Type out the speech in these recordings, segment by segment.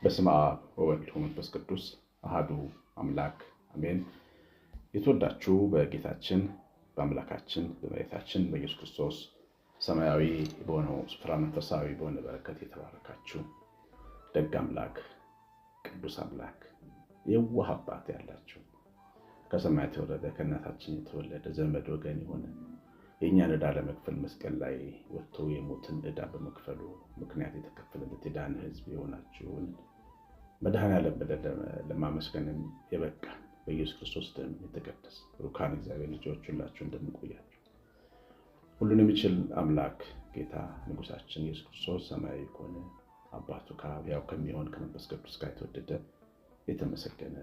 በስመ አብ ወወልድ ወመንፈስ ቅዱስ አሐዱ አምላክ አሜን። የተወዳችሁ በጌታችን በአምላካችን በመድኃኒታችን በኢየሱስ ክርስቶስ ሰማያዊ በሆነው ስፍራ መንፈሳዊ በሆነ በረከት የተባረካችሁ ደግ አምላክ ቅዱስ አምላክ የዋህ አባት ያላችሁ ከሰማያት የወረደ ከእናታችን የተወለደ ዘመድ ወገን የሆነ የእኛን ዕዳ ለመክፈል መስቀል ላይ ወጥቶ የሞትን ዕዳ በመክፈሉ ምክንያት የተከፈለለት የዳነ ሕዝብ የሆናችሁን መድኃኔዓለም ብለን ለማመስገንም የበቃን በኢየሱስ ክርስቶስ ደም የተቀደሰ ሩካን እግዚአብሔር ልጆች ሁላችሁ እንደምቆያችሁ ሁሉን የሚችል አምላክ ጌታ ንጉሳችን ኢየሱስ ክርስቶስ ሰማያዊ ከሆነ አባቱ ከአብ ሕያው ከሚሆን ከመንፈስ ቅዱስ ጋር የተወደደ የተመሰገነ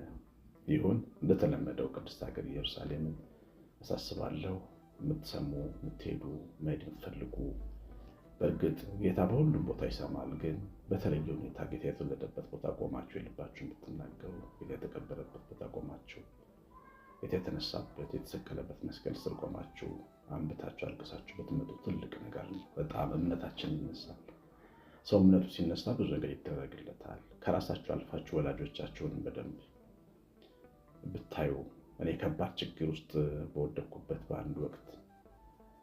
ይሁን። እንደተለመደው ቅድስት ሀገር ኢየሩሳሌምን አሳስባለሁ። የምትሰሙ የምትሄዱ መሄድ የምትፈልጉ በእርግጥ ጌታ በሁሉም ቦታ ይሰማል፣ ግን በተለየ ሁኔታ ጌታ የተወለደበት ቦታ ቆማችሁ የልባችሁን ብትናገሩ፣ ጌታ የተቀበረበት ቦታ ቆማችሁ፣ ጌታ የተነሳበት የተሰቀለበት መስቀል ስር ቆማችሁ አንብታችሁ አልቅሳችሁ ብትመጡ ትልቅ ነገር ነው። በጣም እምነታችን ይነሳል። ሰው እምነቱ ሲነሳ ብዙ ነገር ይደረግለታል። ከራሳችሁ አልፋችሁ ወላጆቻችሁን በደንብ ብታዩ እኔ ከባድ ችግር ውስጥ በወደቅኩበት በአንድ ወቅት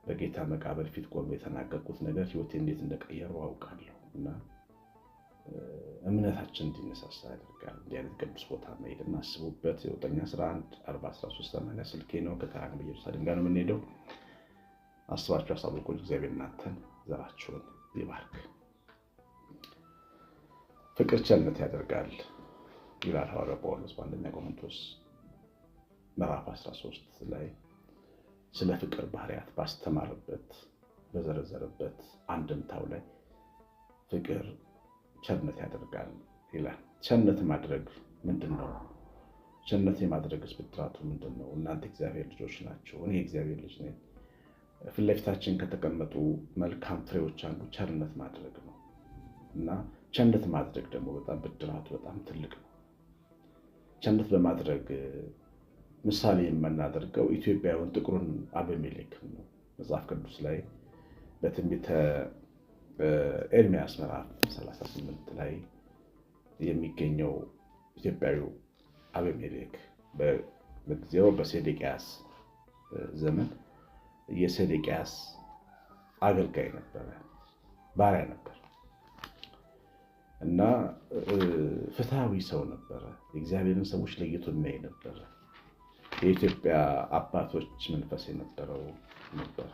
በጌታ መቃብር ፊት ቆሜ የተናገርኩት ነገር ሕይወቴ እንዴት እንደቀየረው አውቃለሁ። እና እምነታችን እንዲነሳሳ ያደርጋል። እንዲህ አይነት ቅዱስ ቦታ መሄድና አስቡበት። 911401380 ስልኬ ነው። ከካህን በኢየሩሳሌም ጋር ነው የምንሄደው። አስባችሁ አሳውቁኝ። እግዚአብሔር እናንተን ዘራችሁን ይባርክ። ፍቅር ቸርነት ያደርጋል ይላል ሐዋርያው ጳውሎስ በአንደኛ ቆሮንቶስ ምዕራፍ 13 ላይ ስለ ፍቅር ባህሪያት ባስተማረበት በዘረዘረበት አንድምታው ላይ ፍቅር ቸርነት ያደርጋል ይላል። ቸርነት ማድረግ ምንድን ነው? ቸርነት የማድረግስ ብድራቱ ምንድን ነው? እናንተ እግዚአብሔር ልጆች ናቸው፣ እኔ እግዚአብሔር ልጅ ነኝ። ፊት ለፊታችን ከተቀመጡ መልካም ፍሬዎች አንዱ ቸርነት ማድረግ ነው እና ቸርነት ማድረግ ደግሞ በጣም ብድራቱ በጣም ትልቅ ነው። ቸርነት በማድረግ ምሳሌ የምናደርገው ኢትዮጵያውን ጥቁሩን አቤሜሌክ ነው። መጽሐፍ ቅዱስ ላይ በትንቢተ ኤርምያስ ምዕራፍ 38 ላይ የሚገኘው ኢትዮጵያዊው አቤሜሌክ በጊዜው በሴዴቅያስ ዘመን የሴዴቅያስ አገልጋይ ነበረ፣ ባሪያ ነበር እና ፍትሃዊ ሰው ነበረ። የእግዚአብሔርን ሰዎች ለይቶ የሚያይ ነበረ። የኢትዮጵያ አባቶች መንፈስ የነበረው ነበር።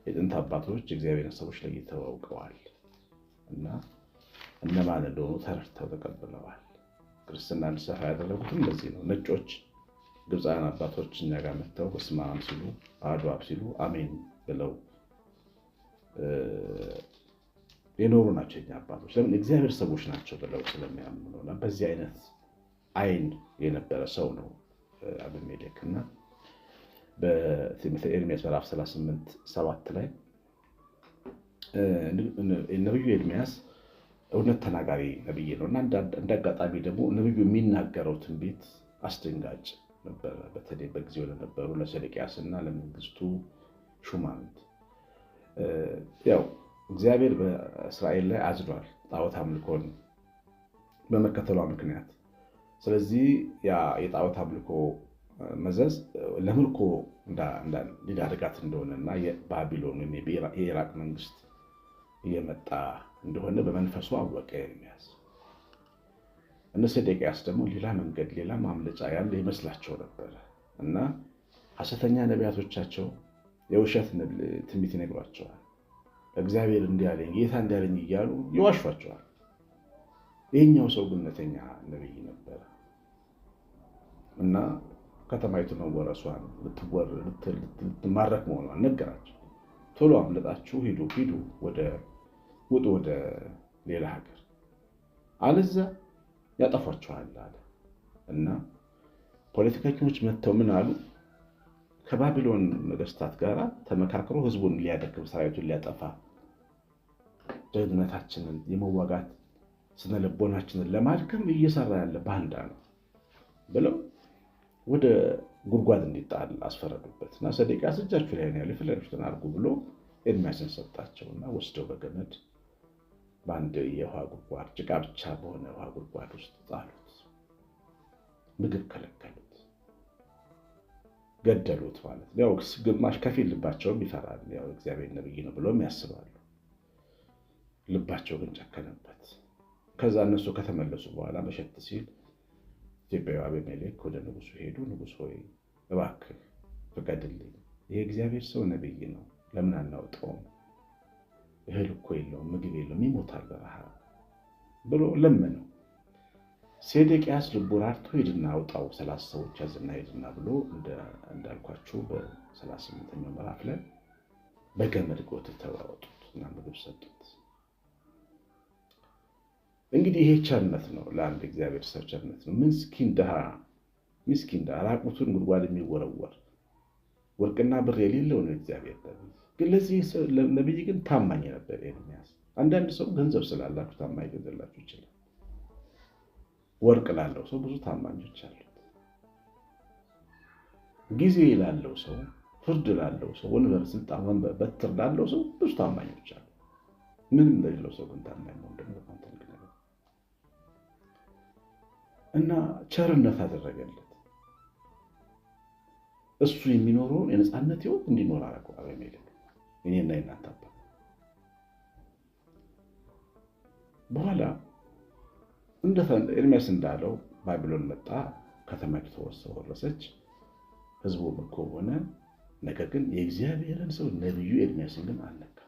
የጥንት አባቶች የእግዚአብሔርን ሰዎች ለይተው አውቀዋል እና እነማን እንደሆኑ ተረድተው ተቀብለዋል። ክርስትና እንዲሰፋ ያደረጉትም ለዚህ ነው። ነጮች ግብፃውያን አባቶች እኛ ጋር መጥተው በስመ አብ ሲሉ አሐዱ አብ ሲሉ አሜን ብለው የኖሩ ናቸው የኛ አባቶች። ለምን? እግዚአብሔር ሰዎች ናቸው ብለው ስለሚያምኑ ነው። እና በዚህ አይነት አይን የነበረ ሰው ነው አቤሜሌክ እና በትንቢተ ኤርምያስ ምዕራፍ 38:7 ላይ ነብዩ ኤርምያስ እውነት ተናጋሪ ነብይ ነው እና እንደ አጋጣሚ ደግሞ ነብዩ የሚናገረው ትንቢት አስደንጋጭ ነበረ። በተለይ በጊዜው ለነበሩ ለሴዴቅያስ እና ለመንግስቱ ሹማምንት ያው እግዚአብሔር በእስራኤል ላይ አዝኗል ጣዖት አምልኮን በመከተሏ ምክንያት። ስለዚህ ያ የጣዖት አምልኮ መዘዝ ለምርኮ ሊዳርጋት እንደሆነና የባቢሎን የኢራቅ መንግስት እየመጣ እንደሆነ በመንፈሱ አወቀ ኤርምያስ። እነ ሴዴቅያስ ደግሞ ሌላ መንገድ ሌላ ማምለጫ ያለ ይመስላቸው ነበረ እና ሐሰተኛ ነቢያቶቻቸው የውሸት ትንቢት ይነግሯቸዋል። እግዚአብሔር እንዲህ አለኝ፣ ጌታ እንዲህ አለኝ እያሉ ይዋሿቸዋል። ይህኛው ሰው ግን እውነተኛ ነቢይ ነበረ እና ከተማይቱ መወረሷን ልትማረክ መሆኗን ነገራቸው። ቶሎ አምልጣችሁ ሂዱ ውጡ ወደ ሌላ ሀገር፣ አለዚያ ያጠፏችኋል አለ እና ፖለቲከኞች መጥተው ምን አሉ? ከባቢሎን ነገስታት ጋር ተመካክሮ ህዝቡን ሊያደክም ሰራዊቱን ሊያጠፋ ደህንነታችንን የመዋጋት ስነልቦናችንን ለማድከም እየሰራ ያለ ባንዳ ነው ብለው ወደ ጉድጓድ እንዲጣል አስፈረዱበት እና ሴዴቅያስ እጃችሁ ላይ ነው ያለው የፈለጋችሁትን አድርጉ ብሎ ኤርምያስን ሰጣቸውና ወስደው በገመድ በአንድ የውሃ ጉድጓድ ጭቃ ብቻ በሆነ ውሃ ጉድጓድ ውስጥ ጣሉት። ምግብ ከለከሉት፣ ገደሉት ማለት ያው ግማሽ ከፊል ልባቸውም ይፈራል። ያው እግዚአብሔር ነብይ ነው ብሎም ያስባሉ። ልባቸው ግን ጨከነበት። ከዛ እነሱ ከተመለሱ በኋላ መሸት ሲል ኢትዮጵያዊ አቤሜሌክ ወደ ንጉሱ ሄዱ። ንጉሥ ሆይ እባክህ ፍቀድልኝ፣ ይሄ እግዚአብሔር ሰው ነብይ ነው፣ ለምን አናውጣውም? እህል እኮ የለውም፣ ምግብ የለውም፣ ይሞታል በረሃብ ብሎ ለመነው። ሴዴቅያስ ልቡ ራርቶ ሂድና አውጣው፣ 30 ሰዎች ያዝና ሂድና ብሎ እንዳልኳችሁ በ38ኛው ምዕራፍ ላይ በገመድ ጎትተው አወጡት እና ምግብ ሰጡት። እንግዲህ ይሄ ቸርነት ነው፣ ለአንድ እግዚአብሔር ሰው ቸርነት ነው። ምስኪን ድሃ ራቁቱን ጉድጓድ የሚወረወር ወርቅና ብር የሌለው ነው እግዚአብሔር ነብይ። ግን ለዚህ ነብይ ግን ታማኝ ነበር ኤርምያስ። አንዳንድ ሰው ገንዘብ ስላላችሁ ታማኝ ገንዘላችሁ ይችላል። ወርቅ ላለው ሰው ብዙ ታማኞች አሉት። ጊዜ ላለው ሰው፣ ፍርድ ላለው ሰው፣ ወንበር፣ ስልጣን፣ ወንበር፣ በትር ላለው ሰው ብዙ ታማኞች አሉ። ምንም ለሌለው ሰው ግን ታማኝ ነው እንደምንለው እና ቸርነት አደረገለት። እሱ የሚኖረውን የነፃነት ህይወት እንዲኖር አደረገው አቤሜሌክ፣ እኔና የእናንተ አባት። በኋላ ኤርምያስ እንዳለው ባቢሎን መጣ፣ ከተማይቱ ተወረሰች፣ ህዝቡ ምርኮ ሆነ። ነገር ግን የእግዚአብሔርን ሰው ነብዩ ኤርምያስን ግን አልነካም።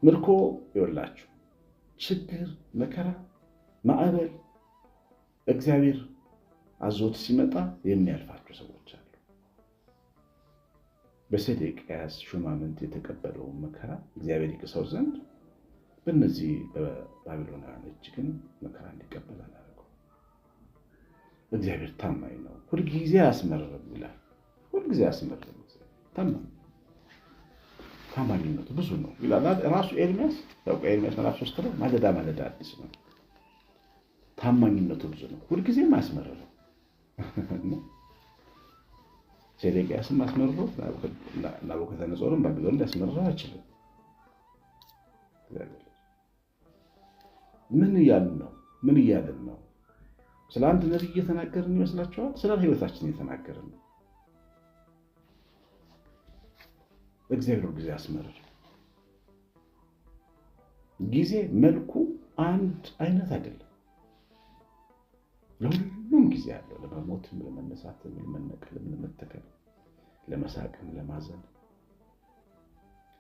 ምርኮ ይወላችሁ ችግር፣ መከራ፣ ማዕበል እግዚአብሔር አዞት ሲመጣ የሚያልፋቸው ሰዎች አሉ። በሴዴቅያስ ሹማምንት የተቀበለውን መከራ እግዚአብሔር ይቅሰው ዘንድ በእነዚህ በባቢሎናውያን እጅ ግን መከራ እንዲቀበል አላደረገው። እግዚአብሔር ታማኝ ነው፣ ሁልጊዜ አያስመርርም ይላል። ሁልጊዜ አያስመርርም። ታማኝነቱ ብዙ ነው ይላል ራሱ ኤርምያስ። ኤርምያስ ምዕራፍ 3 ላይ ማለዳ ማለዳ አዲስ ነው። ታማኝነቱ ብዙ ነው፣ ሁልጊዜም አያስመርርም። ሴዴቅያስም አስመርሮት ናቡከደነፆርም ባቢሎን ሊያስመርረው አይችልም። ምን እያልን ነው? ስለ አንድ ነቢይ እየተናገርን ይመስላችኋል? ስለ ህይወታችን እየተናገርን ነው። እግዚአብሔር ጊዜ አስመርር። ጊዜ መልኩ አንድ አይነት አይደለም። ለሁሉም ጊዜ አለው። ለመሞትም፣ ለመነሳትም፣ ለመነቀልም፣ ለመተከል፣ ለመሳቅም፣ ለማዘን፣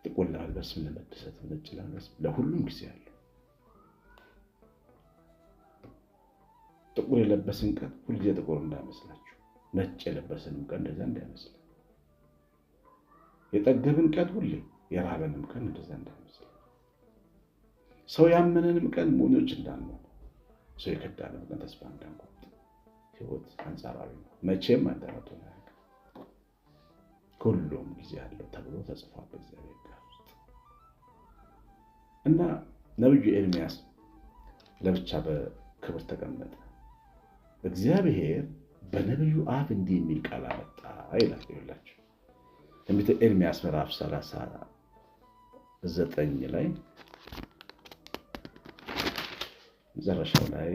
ጥቁር ለመልበስም፣ ለመደሰትም፣ ነጭ ለመልበስም ለሁሉም ጊዜ አለው። ጥቁር የለበስን ቀን ሁልጊዜ ጥቁር እንዳይመስላችሁ፣ ነጭ የለበስንም ቀን እንደዛ እንዳይመስላችሁ፣ የጠገብን ቀን ሁሌ የራበንም ቀን እንደዛ እንዳይመስላችሁ፣ ሰው ያመነንም ቀን ሞኞች እንዳንሆን፣ ሰው የከዳንም ቀን ተስፋ እንዳንቆርጥ። ህይወት አንጻራዊ ነው፣ መቼም አንዳራቶ አያውቅም። ሁሉም ጊዜ አለው ተብሎ ተጽፏል በእግዚአብሔር ቃል ውስጥ እና ነብዩ ኤርምያስ ለብቻ በክብር ተቀመጠ። እግዚአብሔር በነብዩ አፍ እንዲህ የሚል ቃል አመጣ ይላል። ይላችሁ ትንቢተ ኤርምያስ ምዕራፍ 39 ላይ መጨረሻው ላይ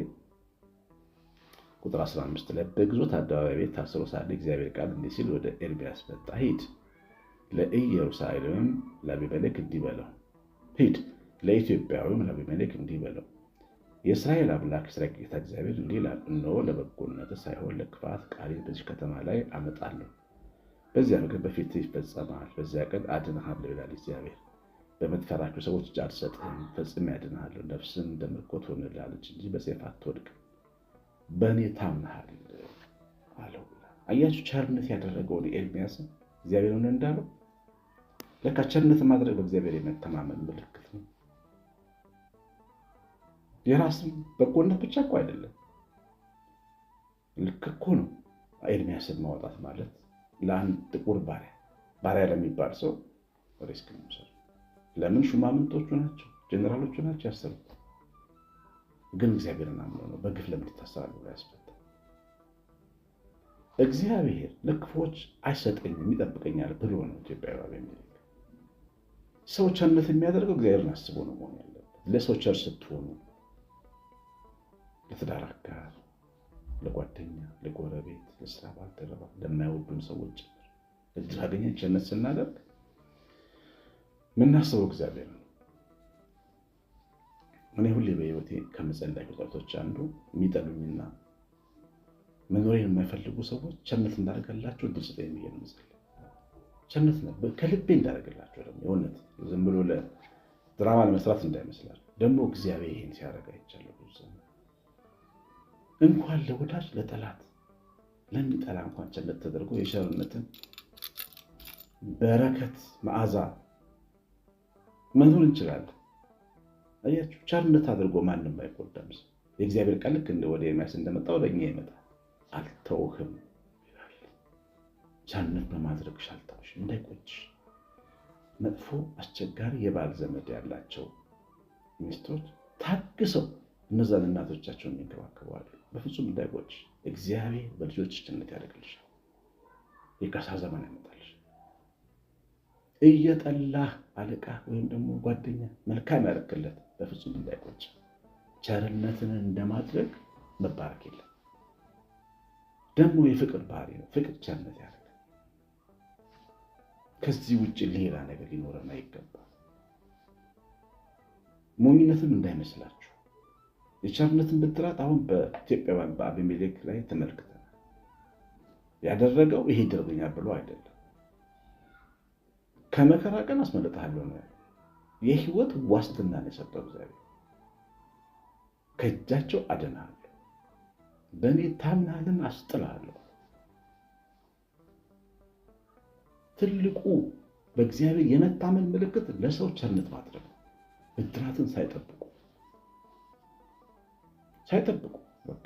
ቁጥር 15 ላይ በግዞት አደባባይ ቤት ታስሮ ሳለ እግዚአብሔር ቃል እንዲህ ሲል ወደ ኤርምያስ መጣ። ሂድ ለኢየሩሳሌምም ለአቢሜሌክ እንዲህ በለው፣ ሂድ ለኢትዮጵያዊም ለአቢሜሌክ እንዲህ በለው፣ የእስራኤል አምላክ የእስራኤል ጌታ እግዚአብሔር እንዲህ ይላል፣ እነሆ ለበጎነት ሳይሆን ለክፋት ቃሌን በዚህ ከተማ ላይ አመጣለሁ። በዚያ ቀን በፊትህ ይፈጸማል። በዚያ ቀን አድንሃለሁ ይላል እግዚአብሔር። በምትፈራቸው ሰዎች እጅ አልሰጥህም፣ ፈጽሜ አድንሃለሁ። ነፍስን እንደ ምርኮ ትሆንልሃለች እንጂ በሰይፍ አትወድቅም። በእኔ ታምነሃል አለው። አያችሁ ቸርነት ያደረገውን ኤርምያስን እግዚአብሔር ሆነ እንዳለው። ለካ ቸርነት ማድረግ በእግዚአብሔር የመተማመን ምልክት ነው። የራስን በጎነት ብቻ እኮ አይደለም። ልክ እኮ ነው። ኤርምያስን ማውጣት ማለት ለአንድ ጥቁር ባሪያ ለሚባል ሰው ሪስክ መውሰድ። ለምን? ሹማምንቶቹ ናቸው፣ ጀነራሎቹ ናቸው ያሰሩት። ግን እግዚአብሔርን አምነው ነው። በግፍ ለምን ይታሰራሉ ብሎ ያስፈታል። እግዚአብሔር ለክፎች አይሰጠኝም ይጠብቀኛል ብሎ ነው ኢትዮጵያዊ አቤሜሌክ። ሰው ቸርነት የሚያደርገው እግዚአብሔርን አስቦ ነው መሆን ያለበት። ለሰው ቸር ስትሆኑ፣ ለትዳር አጋር፣ ለጓደኛ፣ ለጎረቤት፣ ለስራ ባልደረባ፣ ለማይወዱን ሰዎች እድል አገኘን ቸርነት ስናደርግ የምናስበው እግዚአብሔር ነው። እኔ ሁሌ በህይወቴ ከምጸልያቸው ጸሎቶች አንዱ የሚጠሉኝና መኖሬን የማይፈልጉ ሰዎች ቸርነት እንዳደርግላቸው እድል ስጠኝ ብዬ ነው የምጸልየው። ቸርነት ከልቤ እንዳደርግላቸው ደግሞ የእውነት ዝም ብሎ ለድራማ ለመስራት እንዳይመስላል። ደግሞ እግዚአብሔር ይሄን ሲያደርግ አይቻለሁ። እንኳን ለወዳጅ ለጠላት ለሚጠላ እንኳን ቸርነት ተደርጎ የቸርነትን በረከት መዓዛ መኖር እንችላለን። አያችሁ፣ ቸርነት አድርጎ ማንም አይጎዳም። የእግዚአብሔር ቃል ልክ ወደ ኤርምያስ እንደመጣ ወደ እኛ ይመጣል። አልተውህም ይላል። ቸርነት በማድረግሽ አልተውሽም፣ እንዳይቆጭሽ። መጥፎ አስቸጋሪ የባል ዘመድ ያላቸው ሚስቶች ታግሰው እነዛን እናቶቻቸውን ይንከባከባሉ። በፍጹም እንዳይቆጭሽ። እግዚአብሔር በልጆችሽ ቸርነት ያደርግልሻል። የካሳ ዘመን ያመጣልሽ። እየጠላህ አለቃ ወይም ደግሞ ጓደኛ መልካም ያደርግለት በፍጹም እንዳይቆጭ። ቸርነትን እንደማድረግ መባረክ የለም። ደግሞ የፍቅር ባህሪ ነው። ፍቅር ቸርነት ያደርጋል። ከዚህ ውጭ ሌላ ነገር ሊኖረን አይገባም። ሞኝነትም እንዳይመስላችሁ። የቸርነትን ብድራት አሁን በኢትዮጵያውያን በአቤሜሌክ ላይ ተመልክተናል። ያደረገው ይሄ ይደርገኛል ብሎ አይደለም። ከመከራ ቀን አስመልጥሃለሁ ነው ያለው። የህይወት ዋስትና ነው የሰጠው እግዚአብሔር። ከእጃቸው አድንሃለሁ፣ በእኔ ታምናህልን አስጥልሃለሁ። ትልቁ በእግዚአብሔር የመታመን ምልክት ለሰው ቸርነት ማድረግ ነው። ብድራትን ሳይጠብቁ በቃ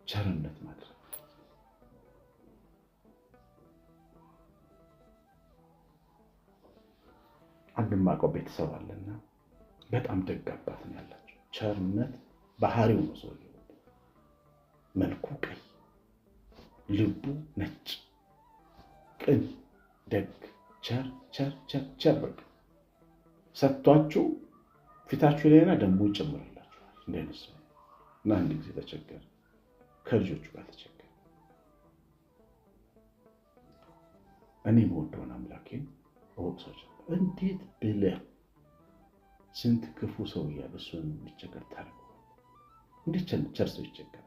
ቸርነት ማድረግ። አንድ የማውቀው ቤተሰብ አለና በጣም ደግ አባት ነው ያላቸው። ቸርነት ባህሪው ነው። ሰውየው መልኩ ቀይ፣ ልቡ ነጭ፣ ቅን፣ ደግ፣ ቸር በቃ ሰጥቷችሁ ፊታችሁ ላይና ደግሞ ይጨምርላችኋል። እንደነሱ እና አንድ ጊዜ ተቸገረ፣ ከልጆቹ ጋር ተቸገረ። እኔ በወደውን አምላኬን ወቅሶች እንዴት ብለህ ስንት ክፉ ሰው እያለ እሱን የሚቸገር ታደርገዋለህ? እንዴት ቸር ሰው ይቸገራል?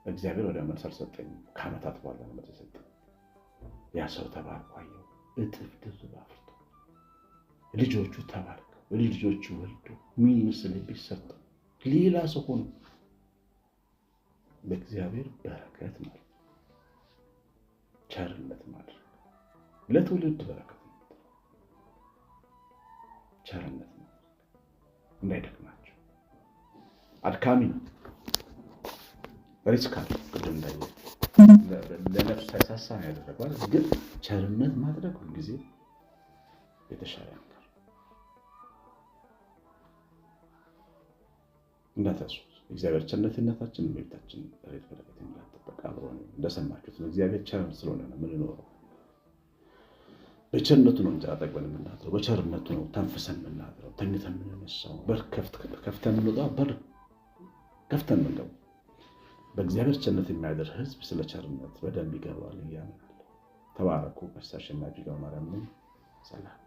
እግዚአብሔር ወደ መልስ አልሰጠኝም። ከዓመታት በኋላ ነው መልስ የሰጠኝ። ያ ሰው ተባርኮ አየሁ፣ እጥፍ ድርብ አፍርቶ ልጆቹ ተባርከው ልጆቹ ወልዶ ምን ምስል ቢሰጠው ሌላ ሰው ሆኖ በእግዚአብሔር በረከት ማለት ቸርነት ማድረግ ለትውልድ በረከት ነው። ቸርነት ማድረግ እንዳይደክማቸው። አድካሚ ነው፣ ሪስክ አለው። ቅድም እንዳየ ለነፍስ ሳይሳሳ ነው ያደረገው። ግን ቸርነት ማድረግ ሁልጊዜ የተሻለ ነገር እንዳትረሱ። እግዚአብሔር ቸርነትነታችን ቤታችን ሬት በረከት የሚላጠበቅ አብሮ ነው። እንደሰማችሁት ነው። እግዚአብሔር ቸር ስለሆነ ነው የምንኖረው። በቸርነቱ ነው እንጀራ ጠግበን የምናድረው። በቸርነቱ ነው ተንፍሰን የምናድረው፣ ተኝተን የምንነሳው፣ በር ከፍተን የምንወጣው፣ በር ከፍተን የምንገባው። በእግዚአብሔር ቸርነት የሚያደር ሕዝብ ስለ ቸርነት በደንብ ይገባዋል እያምናለሁ። ተባረኩ። ቀሲስ አሸናፊ ገብረማርያም ነኝ። ሰላም